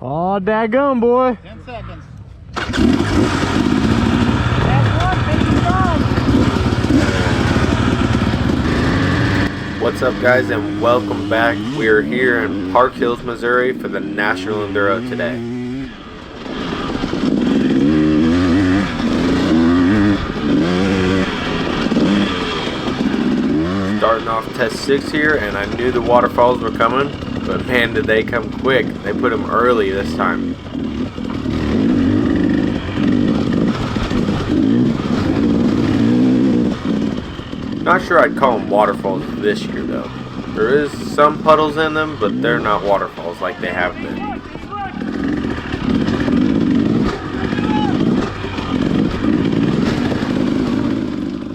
Oh, daggum, boy. 10 seconds. What's up, guys, and welcome back. We are here in Park Hills, Missouri for the National Enduro today. Starting off test 6 here, and I knew the waterfalls were coming, but man, did they come quick. They put them early this time. Not sure I'd call them waterfalls this year though. There is some puddles in them, but they're not waterfalls like they have been.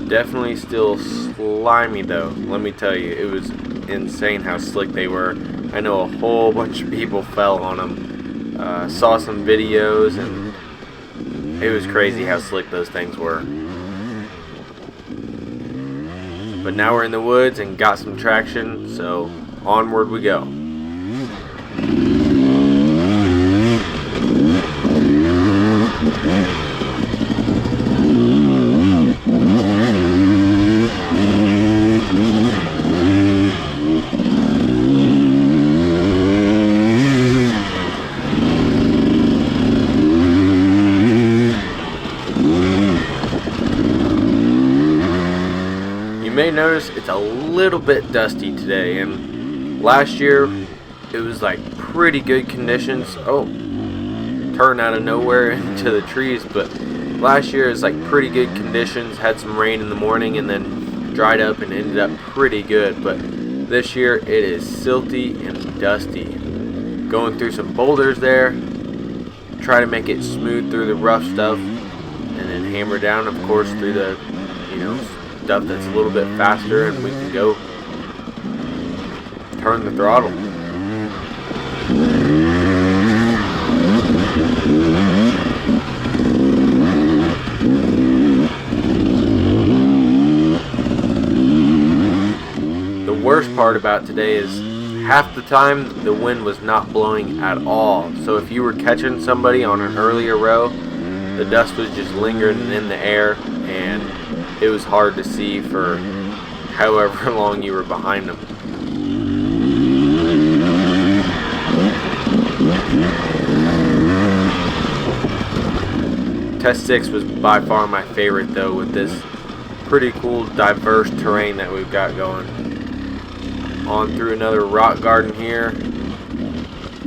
Definitely still slimy though, let me tell you. It was insane how slick they were. I know a whole bunch of people fell on them. Saw some videos and it was crazy how slick those things were. But now we're in the woods and got some traction, so onward we go. You may notice it's a little bit dusty today, and last year it was like pretty good conditions. Oh, turned out of nowhere into the trees, but last year it's like pretty good conditions. Had some rain in the morning and then dried up and ended up pretty good, but this year it is silty and dusty. Going through some boulders there, try to make it smooth through the rough stuff, and then hammer down, of course, through the stuff that's a little bit faster, and we can go turn the throttle. The worst part about today is half the time the wind was not blowing at all, so if you were catching somebody on an earlier row, the dust was just lingering in the air and it was hard to see for however long you were behind them. Test 6 was by far my favorite though, with this pretty cool diverse terrain that we've got going. On through another rock garden here,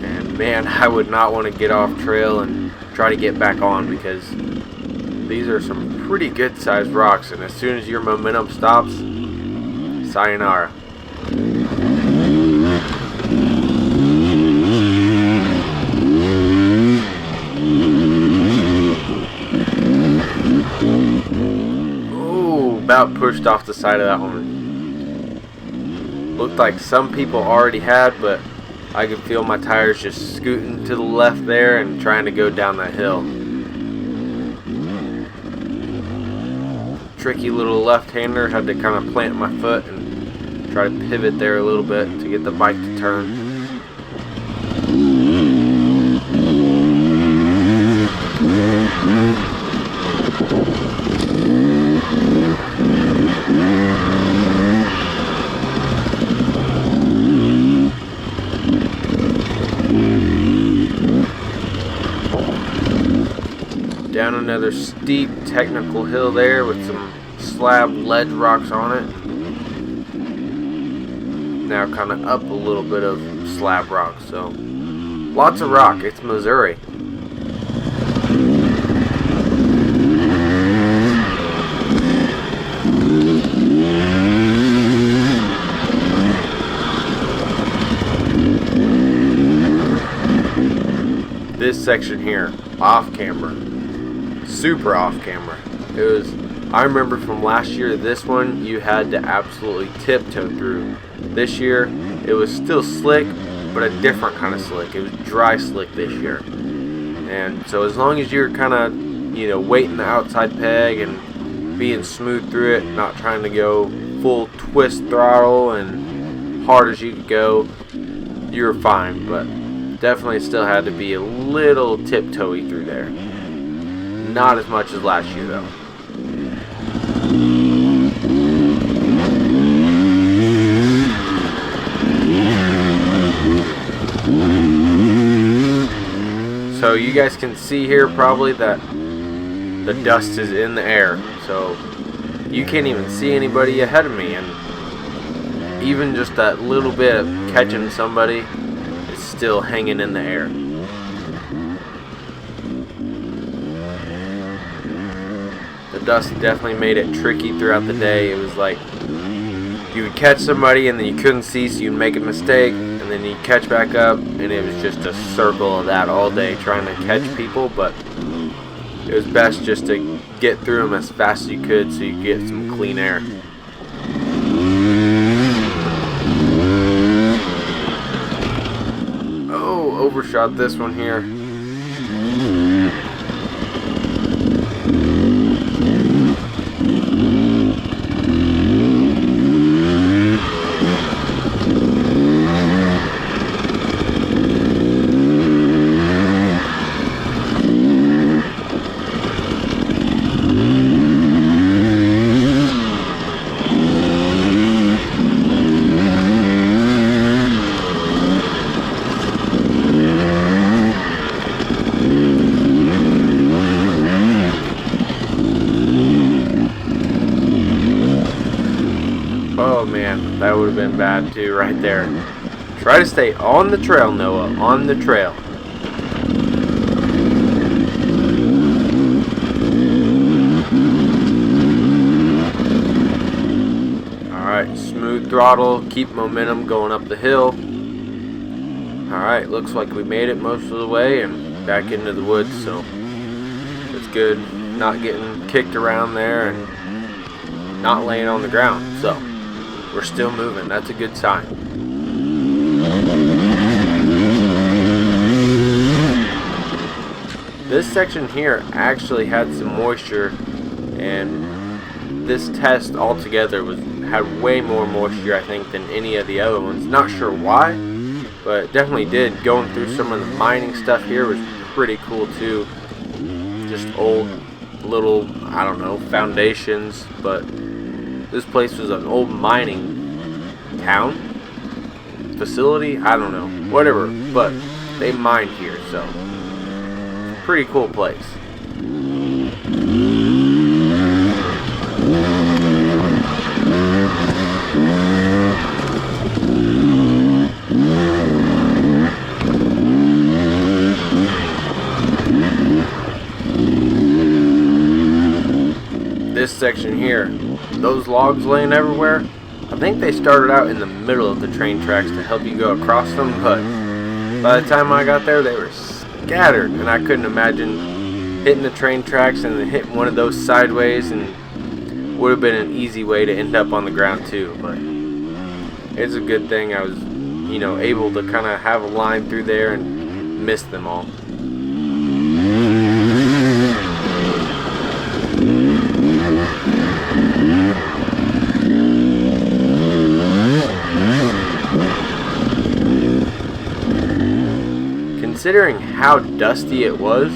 and man, I would not want to get off trail and try to get back on, because these are some pretty good sized rocks, and as soon as your momentum stops, sayonara. Ooh, about pushed off the side of that one. Looked like some people already had, but I could feel my tires just scooting to the left there and trying to go down that hill. Tricky little left-hander, had to kind of plant my foot and try to pivot there a little bit to get the bike to turn. Down another steep technical hill there with some slab ledge rocks on it. Now kind of up a little bit of slab rock, so lots of rock. It's Missouri. This section here, off camera. Super off camera. I remember from last year, this one you had to absolutely tiptoe through. This year it was still slick, but a different kind of slick. It was dry slick this year, and so as long as you're kind of weighting the outside peg and being smooth through it, not trying to go full twist throttle and hard as you could go, you're fine. But definitely still had to be a little tiptoey through there. Not as much as last year though. So you guys can see here probably that the dust is in the air, so you can't even see anybody ahead of me, and even just that little bit of catching somebody is still hanging in the air. The dust definitely made it tricky throughout the day. It was like you would catch somebody and then you couldn't see, so you'd make a mistake, and then you'd catch back up, and it was just a circle of that all day trying to catch people. But it was best just to get through them as fast as you could so you could get some clean air. Oh, overshot this one here. Oh man, that would have been bad too right there. Try to stay on the trail, Noah, on the trail. Alright, smooth throttle, keep momentum going up the hill. Alright, looks like we made it most of the way and back into the woods, so it's good. Not getting kicked around there and not laying on the ground, so we're still moving. That's a good sign. This section here actually had some moisture, and this test altogether had way more moisture, I think, than any of the other ones. Not sure why, but it definitely did. Going through some of the mining stuff here was pretty cool too. Just old little, I don't know, foundations, but this place was an old mining town facility, I don't know, whatever, but they mined here, so pretty cool place. This section here, those logs laying everywhere, I think they started out in the middle of the train tracks to help you go across them, but by the time I got there they were scattered, and I couldn't imagine hitting the train tracks and then hitting one of those sideways, and would have been an easy way to end up on the ground too. But it's a good thing I was, able to kind of have a line through there and miss them all. Considering how dusty it was,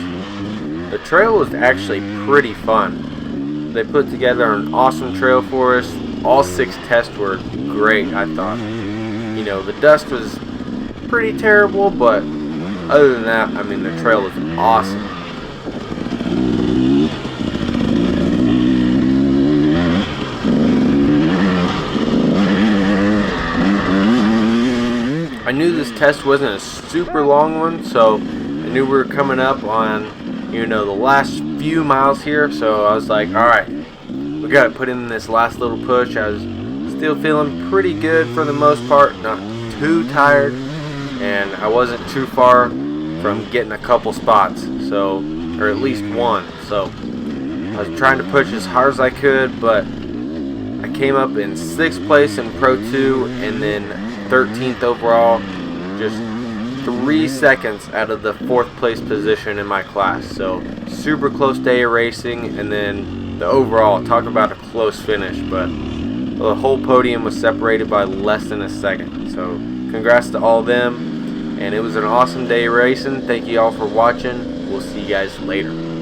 the trail was actually pretty fun. They put together an awesome trail for us. All 6 tests were great, I thought. The dust was pretty terrible, but other than that, I mean, the trail was awesome. I knew this test wasn't a super long one, so I knew we were coming up on, the last few miles here, so I was like, alright, we gotta put in this last little push. I was still feeling pretty good for the most part, not too tired, and I wasn't too far from getting a couple spots, or at least one, so I was trying to push as hard as I could, but I came up in 6th place in Pro 2, and then 13th overall, just 3 seconds out of the 4th place position in my class. So super close day of racing, and then the overall, talk about a close finish, but the whole podium was separated by less than a second. So congrats to all of them, And it was an awesome day racing. Thank you all for watching. We'll see you guys later.